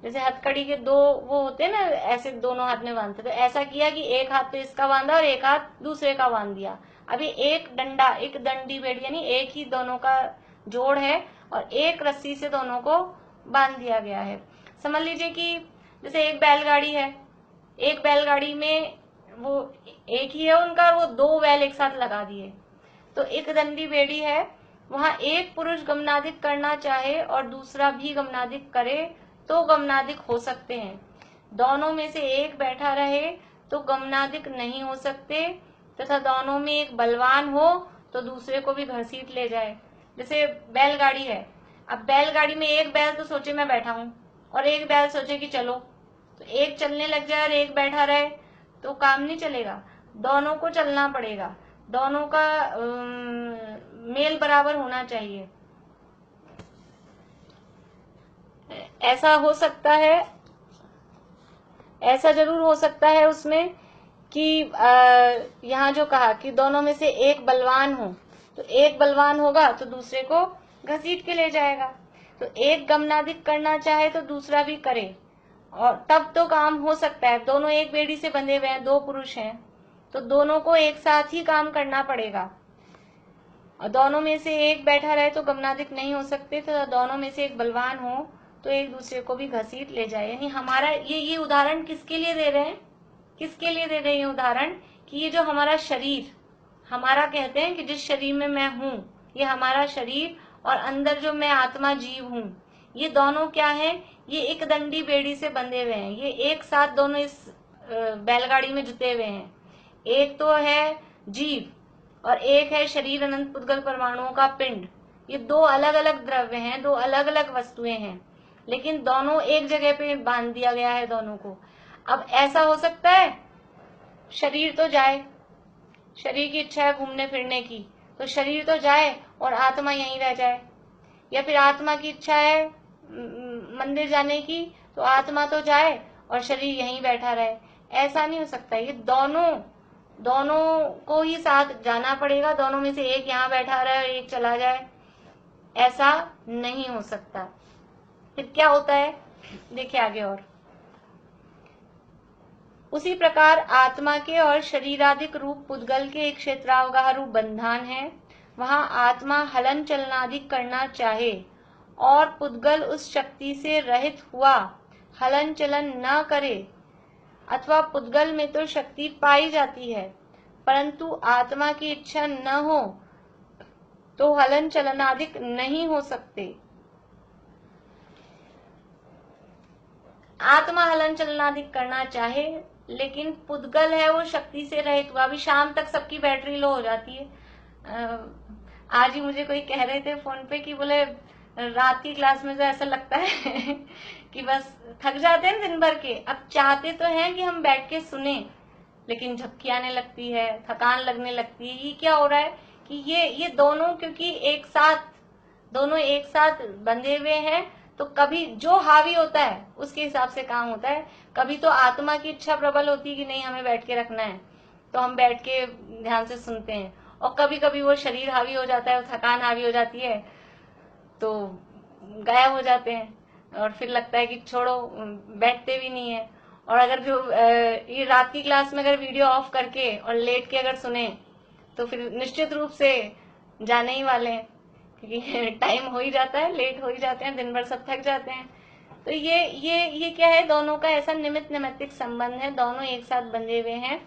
Speaker 1: जैसे हथकड़ी के दो वो होते हैं ना, ऐसे दोनों हाथ में बांधते, तो ऐसा किया कि एक हाथ तो इसका बांधा और एक हाथ दूसरे का बांध दिया। अभी एक डंडा, एक दंडी बेड़ी यानी एक ही दोनों का जोड़ है, और एक रस्सी से दोनों को बांध दिया गया है। समझ लीजिए कि जैसे एक बैलगाड़ी है, एक बैलगाड़ी में वो एक ही है उनका, वो दो बैल एक साथ लगा दिए, तो एक दंडी बेड़ी है। वहां एक पुरुष गमनादिक करना चाहे और दूसरा भी गमनादिक करे तो गमनादिक हो सकते हैं। दोनों में से एक बैठा रहे तो गमनादिक नहीं हो सकते, तथा दोनों में एक बलवान हो तो दूसरे को भी घसीट ले जाए। जैसे बैलगाड़ी है, अब बैलगाड़ी में एक बैल तो सोचे मैं बैठा हूं, और एक बैल सोचे कि चलो, तो एक चलने लग जाए और एक बैठा रहे तो काम नहीं चलेगा, दोनों को चलना पड़ेगा, दोनों का मेल बराबर होना चाहिए। ऐसा हो सकता है, ऐसा जरूर हो सकता है उसमें कि यहाँ जो कहा कि दोनों में से एक बलवान हो, तो एक बलवान होगा तो दूसरे को घसीट के ले जाएगा। तो एक गमनादिक करना चाहे तो दूसरा भी करे, और तब तो काम हो सकता है। दोनों एक बेड़ी से बंधे हुए हैं, दो पुरुष हैं, तो दोनों को एक साथ ही काम करना पड़ेगा, और दोनों में से एक बैठा रहे तो गमनादिक नहीं हो सकते, तो दोनों में से एक बलवान हो तो एक दूसरे को भी घसीट ले जाए। यानी हमारा ये उदाहरण किसके लिए दे रहे हैं, किसके लिए दे रहे हैं उदाहरण, कि ये जो हमारा शरीर, हमारा कहते हैं कि जिस शरीर में मैं हूँ, ये हमारा शरीर, और अंदर जो मैं आत्मा जीव हूँ, ये दोनों क्या है, ये एक दंडी बेड़ी से बंधे हुए हैं। ये एक साथ दोनों इस बैलगाड़ी में जुटे हुए हैं। एक तो है जीव और एक है शरीर अनंत पुद्गल परमाणुओं का पिंड। ये दो अलग अलग द्रव्य हैं, दो अलग अलग वस्तुएं हैं, लेकिन दोनों एक जगह पे बांध दिया गया है दोनों को। अब ऐसा हो सकता है शरीर तो जाए, शरीर की इच्छा है घूमने फिरने की, तो शरीर तो जाए और आत्मा यहीं रह जाए, या फिर आत्मा की इच्छा है मंदिर जाने की, तो आत्मा तो जाए और शरीर यहीं बैठा रहे। ऐसा नहीं हो सकता। ये दोनों को ही साथ जाना पड़ेगा, दोनों में से एक यहाँ बैठा रहे और एक चला जाए, ऐसा नहीं हो सकता। फिर क्या होता है, देखिए आगे। और उसी प्रकार आत्मा के और शरीरादिक रूप पुद्गल के एक क्षेत्रावगाह रूप बंधन है। वहां आत्मा हलन चलनादिक करना चाहे और पुद्गल उस शक्ति से रहित हुआ हलन चलन न करे, अथवा पुद्गल में तो शक्ति पाई जाती है परंतु आत्मा की इच्छा न हो तो हलन चलनादिक नहीं हो सकते। आत्मा हलन चलनादिक करना चाहे लेकिन पुद्गल है वो शक्ति से रहित हुआ। अभी शाम तक सबकी बैटरी लो हो जाती है। आज ही मुझे कोई कह रहे थे फोन पे कि बोले रात की क्लास में तो ऐसा लगता है कि बस थक जाते हैं दिन भर के। अब चाहते तो हैं कि हम बैठ के सुने लेकिन झपकी आने लगती है, थकान लगने लगती है। ये क्या हो रहा है कि ये दोनों क्योंकि दोनों एक साथ बंधे हुए हैं तो कभी जो हावी होता है उसके हिसाब से काम होता है। कभी तो आत्मा की इच्छा प्रबल होती है कि नहीं हमें बैठ के रखना है तो हम बैठ के ध्यान से सुनते हैं, और कभी कभी वो शरीर हावी हो जाता है, वो थकान हावी हो जाती है तो गायब हो जाते हैं और फिर लगता है कि छोड़ो, बैठते भी नहीं है। और अगर जो ये रात की क्लास में अगर वीडियो ऑफ करके और लेट के अगर सुने तो फिर निश्चित रूप से जाने ही वाले हैं क्योंकि टाइम हो ही जाता है, लेट हो ही जाते हैं, दिन भर सब थक जाते हैं। तो ये क्या है, दोनों का ऐसा निमित्त नैमित्तिक संबंध है, दोनों एक साथ बंधे हुए हैं।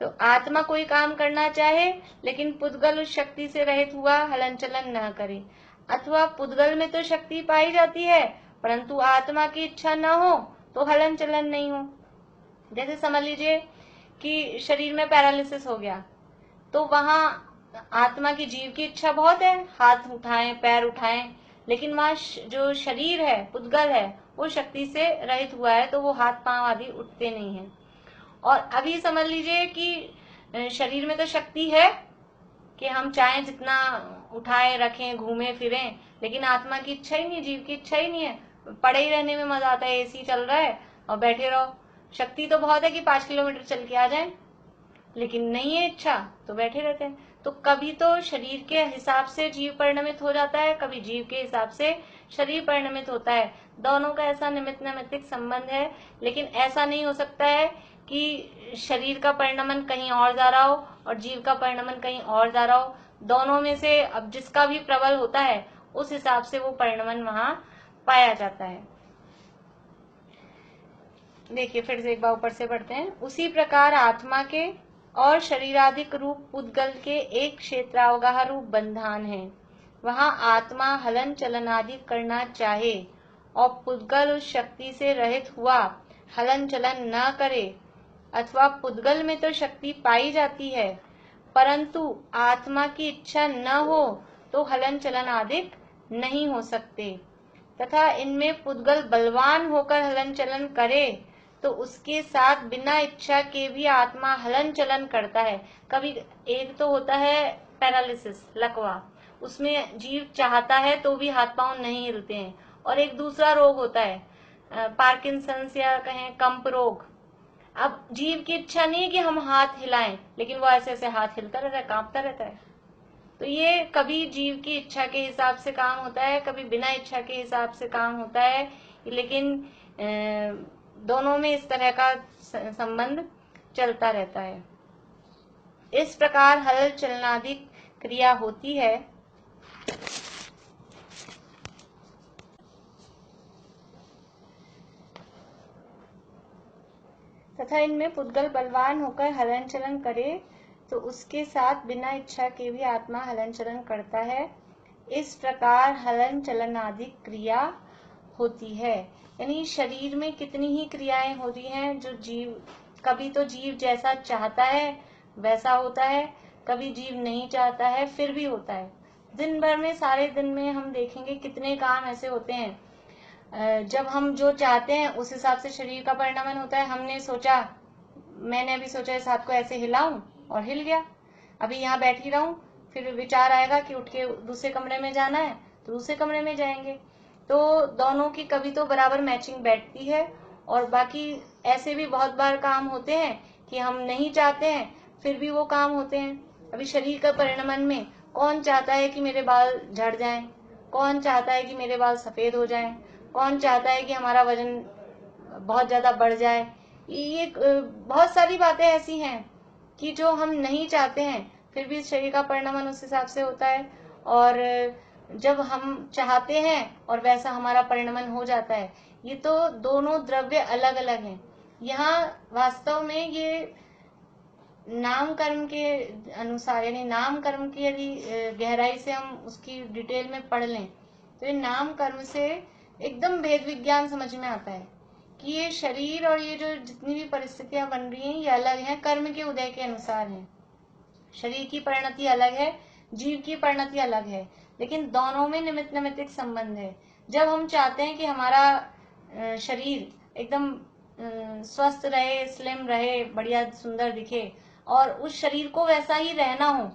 Speaker 1: तो आत्मा कोई काम करना चाहे लेकिन पुद्गल उस शक्ति से रहित हुआ हलन चलन न करे, अथवा पुद्गल में तो शक्ति पाई जाती है परंतु आत्मा की इच्छा न हो तो हलन चलन नहीं हो। जैसे समझ लीजिए कि शरीर में पैरालिसिस हो गया तो वहां आत्मा की जीव की इच्छा बहुत है, हाथ उठाएं पैर उठाएं, लेकिन वहां जो शरीर है पुद्गल है वो शक्ति से रहित हुआ है तो वो हाथ पांव आदि उठते नहीं है। और अभी समझ लीजिए कि शरीर में तो शक्ति है कि हम चाहें जितना उठाए रखें घूमे फिरें, लेकिन आत्मा की इच्छा ही नहीं, जीव की इच्छा ही नहीं है। पड़े ही रहने में मजा आता है, एसी चल रहा है और बैठे रहो। शक्ति तो बहुत है कि 5 किलोमीटर चल के आ जाए, लेकिन नहीं है इच्छा तो बैठे रहते हैं। तो कभी तो शरीर के हिसाब से जीव परिणमित हो जाता है, कभी जीव के हिसाब से शरीर परिणमित होता है। दोनों का ऐसा निमित्त नैमित्तिक संबंध है, लेकिन ऐसा नहीं हो सकता है कि शरीर का परिणमन कहीं और जा रहा हो और जीव का परिणमन कहीं और जा रहा हो। दोनों में से अब जिसका भी प्रबल होता है उस हिसाब से वो परिणमन वहां पाया जाता है। देखिए फिर से एक बार ऊपर से पढ़ते हैं। उसी प्रकार आत्मा के और शरीराधिक रूप पुद्गल के एक क्षेत्रावगाह रूप बंधान है। वहां आत्मा हलन चलन आदि करना चाहे और पुद्गल उस शक्ति से रहित हुआ हलन चलन न करे, अथवा पुद्गल में तो शक्ति पाई जाती है परंतु आत्मा की इच्छा न हो तो हलन चलन आदि नहीं हो सकते, तथा इनमें पुद्गल बलवान होकर हलन चलन करे तो उसके साथ बिना इच्छा के भी आत्मा हलन चलन करता है। कभी एक तो होता है पैरालिसिस लकवा, उसमें जीव चाहता है तो भी हाथ पांव नहीं हिलते हैं, और एक दूसरा रोग होता है पार्किंसंस या कहें कंप रोग। अब जीव की इच्छा नहीं है कि हम हाथ हिलाएं, लेकिन वो ऐसे ऐसे हाथ हिलता रहता है, कांपता रहता है। तो ये कभी जीव की इच्छा के हिसाब से काम होता है, कभी बिना इच्छा के हिसाब से काम होता है, लेकिन दोनों में इस तरह का संबंध चलता रहता है। इस प्रकार हल चलनादि क्रिया होती है। तथा इनमें पुद्गल बलवान होकर हलन चलन करे तो उसके साथ बिना इच्छा के भी आत्मा हलन चलन करता है। इस प्रकार हलन चलन आदि क्रिया होती है। यानी शरीर में कितनी ही क्रियाएं होती हैं जो जीव, कभी तो जीव जैसा चाहता है वैसा होता है, कभी जीव नहीं चाहता है फिर भी होता है। दिन भर में सारे दिन में हम देखेंगे कितने काम ऐसे होते हैं जब हम जो चाहते हैं उस हिसाब से शरीर का परिणमन होता है। मैंने अभी सोचा इस हाथ को ऐसे हिलाऊं और हिल गया, अभी यहाँ बैठी रहूं, फिर विचार आएगा कि उठ के दूसरे कमरे में जाना है तो दूसरे कमरे में जाएंगे। तो दोनों की कभी तो बराबर मैचिंग बैठती है, और बाकी ऐसे भी बहुत बार काम होते हैं कि हम नहीं चाहते हैं फिर भी वो काम होते हैं। अभी शरीर का परिणमन में कौन चाहता है कि मेरे बाल झड़ जाएं, कौन चाहता है कि मेरे बाल सफेद हो जाएं, कौन चाहता है कि हमारा वजन बहुत ज्यादा बढ़ जाए। ये बहुत सारी बातें ऐसी हैं कि जो हम नहीं चाहते हैं फिर भी शरीर का परिणमन उस हिसाब से होता है। और जब हम चाहते हैं और वैसा हमारा परिणमन हो जाता है। ये तो दोनों द्रव्य अलग अलग हैं। यहाँ वास्तव में ये नाम कर्म के अनुसार, यानी नाम कर्म की यदि गहराई से हम उसकी डिटेल में पढ़ लें तो ये नाम कर्म से एकदम भेद विज्ञान समझ में आता है कि ये शरीर और ये जो जितनी भी परिस्थितियां बन रही हैं ये अलग हैं, कर्म के उदय के अनुसार हैं। शरीर की परिणति अलग है, जीव की परिणति अलग है, लेकिन दोनों में निमित्त नैमित्तिक संबंध है। जब हम चाहते हैं कि हमारा शरीर एकदम स्वस्थ रहे, स्लिम रहे, बढ़िया सुंदर दिखे और उस शरीर को वैसा ही रहना हो,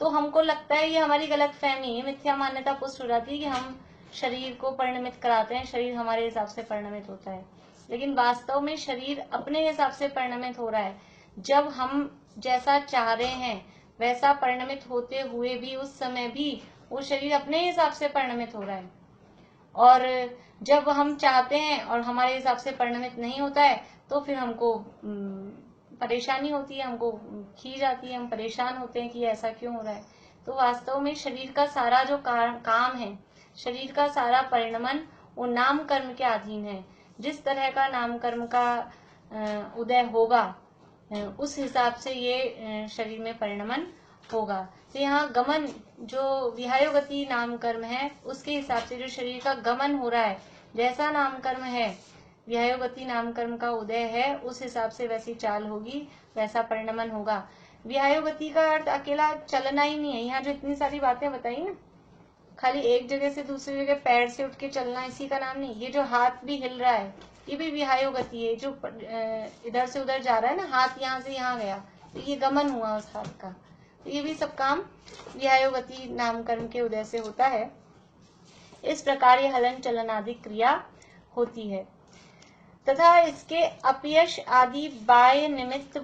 Speaker 1: तो हमको लगता है ये हमारी गलत फहमी, मिथ्या मान्यता पुष्ट हो जाती है कि हम शरीर को परिणमित कराते हैं, शरीर हमारे हिसाब से परिणमित होता है। लेकिन वास्तव में शरीर अपने हिसाब से परिणमित हो रहा है। जब हम जैसा चाह रहे हैं वैसा परिणमित होते हुए भी उस समय भी वो शरीर अपने हिसाब से परिणमित हो रहा है। और जब हम चाहते हैं और हमारे हिसाब से परिणमित नहीं होता है तो फिर हमको परेशानी होती है, हमको खीज आती है, हम परेशान होते हैं कि ऐसा क्यों हो रहा है। तो वास्तव में शरीर का सारा जो काम है, शरीर का सारा परिणमन वो नाम कर्म के अधीन है। जिस तरह का नाम कर्म का उदय होगा उस हिसाब से ये शरीर में परिणमन होगा। तो यहाँ गमन जो विहायोगति नाम कर्म है उसके हिसाब से जो शरीर का गमन हो रहा है, जैसा नाम कर्म है विहायोगति नाम कर्म का उदय है उस हिसाब से वैसी चाल होगी, वैसा परिणमन होगा। विहायोगति का अर्थ अकेला चलना ही नहीं है। यहाँ जो इतनी सारी बातें बताई ना, खाली एक जगह से दूसरी जगह पैर से उठ के चलना इसी का नाम नहीं। ये जो हाथ भी हिल रहा है ये भी विहायोगति है। जो इधर से उधर जा रहा है ना, हाथ यहाँ से यहाँ गया तो ये गमन हुआ उस हाथ का। तो ये भी सब काम विहायोगति नाम कर्म के उदय से होता है। इस प्रकार ये हलन चलन आदि क्रिया होती है तथा इसके अपयश आदि बाह्य निमित्त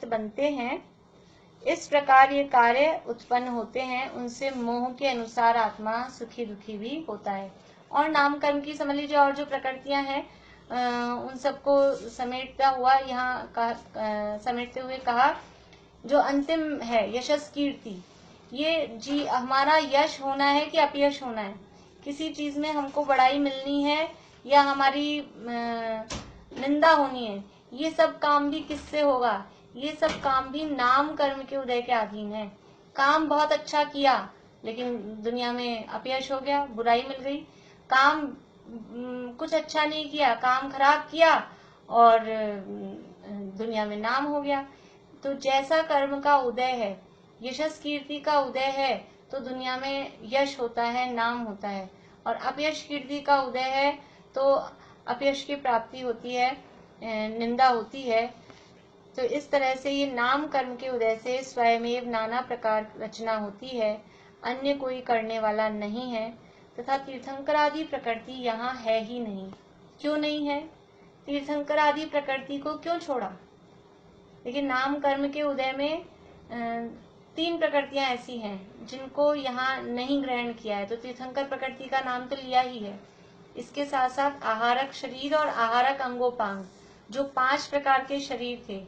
Speaker 1: बनते हैं इस प्रकार ये कार्य उत्पन्न होते हैं, उनसे मोह के अनुसार आत्मा सुखी दुखी भी होता है। और नाम कर्म की समझ लीजिए और जो प्रकृतियां हैं उन सबको समेटता हुआ यहाँ समेटते हुए कहा जो अंतिम है यशस कीर्ति। ये जी हमारा यश होना है कि अपयश होना है, किसी चीज में हमको बड़ाई मिलनी है या हमारी निंदा होनी है, ये सब काम भी किससे होगा? ये सब काम भी नाम कर्म के उदय के अधीन है। काम बहुत अच्छा किया लेकिन दुनिया में अपयश हो गया, बुराई मिल गई। काम कुछ अच्छा नहीं किया, काम खराब किया और दुनिया में नाम हो गया। तो जैसा कर्म का उदय है, यशस कीर्ति का उदय है तो दुनिया में यश होता है, नाम होता है। और अपयश कीर्ति का उदय है तो अपयश की प्राप्ति होती है, निंदा होती है। तो इस तरह से ये नाम कर्म के उदय से स्वयमेव नाना प्रकार रचना होती है, अन्य कोई करने वाला नहीं है। तथा तीर्थंकर आदि प्रकृति यहाँ है ही नहीं। क्यों नहीं है? तीर्थंकर आदि प्रकृति को क्यों छोड़ा? लेकिन नाम कर्म के उदय में 3 प्रकृतियां ऐसी हैं जिनको यहाँ नहीं ग्रहण किया है, तो तीर्थंकर प्रकृति का नाम तो लिया ही है। इसके साथ साथ आहारक शरीर और आहारक अंगोपांग, जो 5 प्रकार के शरीर थे,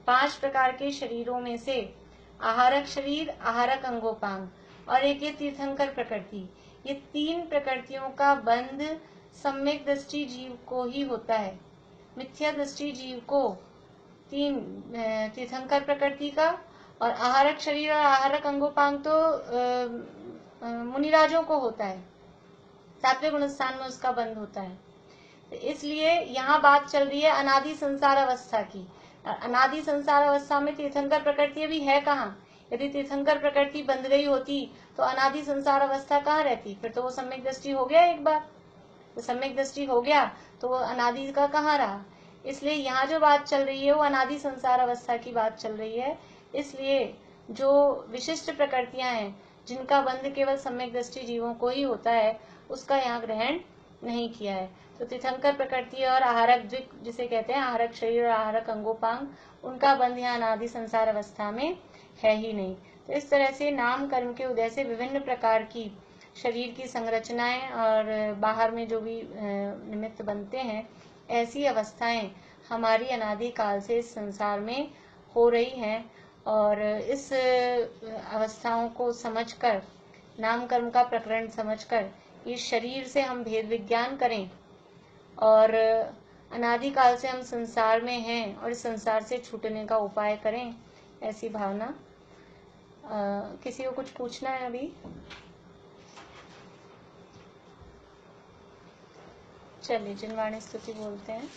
Speaker 1: 5 प्रकार के शरीरों में से आहारक शरीर, आहारक अंगोपांग और एक ये तीर्थंकर प्रकृति, ये 3 प्रकृतियों का बंध सम्यक दृष्टि जीव को ही होता है। मिथ्या दृष्टि जीव को 3 तीर्थंकर प्रकृति का और आहारक शरीर और आहारक अंगोपांग तो मुनिराजों को होता है, 7वें गुणस्थान में उसका बंध होता है। तो इसलिए यहाँ बात चल रही है अनादि संसार अवस्था की। अनादि संसार अवस्था में तीर्थंकर प्रकृति भी है कहाँ? यदि तीर्थंकर प्रकृति बंध गई होती तो अनादि संसार अवस्था कहाँ रहती? फिर तो वो सम्यक दृष्टि हो गया एक बार, तो सम्यक दृष्टि हो गया तो वो अनादि का कहाँ रहा? इसलिए यहाँ जो बात चल रही है वो अनादि संसार अवस्था की बात चल रही है। इसलिए जो विशिष्ट प्रकृतियां हैं जिनका बंध केवल सम्यक दृष्टि जीवों को ही होता है, उसका यहाँ ग्रहण नहीं किया है। तो तीर्थंकर प्रकृति और आहारक द्विक जिसे कहते हैं, आहारक शरीर और आहारक अंगोपांग, उनका बंध यहाँ अनादि संसार अवस्था में है ही नहीं। तो इस तरह से नाम कर्म के उदय से विभिन्न प्रकार की शरीर की संरचनाएं और बाहर में जो भी निमित्त बनते हैं, ऐसी अवस्थाएं हमारी अनादि काल से इस संसार में हो रही हैं और इस अवस्थाओं को समझकर, नाम कर्म का प्रकरण समझकर इस शरीर से हम भेद विज्ञान करें और अनादिकाल से हम संसार में हैं और इस संसार से छूटने का उपाय करें, ऐसी भावना। किसी को कुछ पूछना है अभी? चलिए जिनवाणी स्तुति बोलते हैं।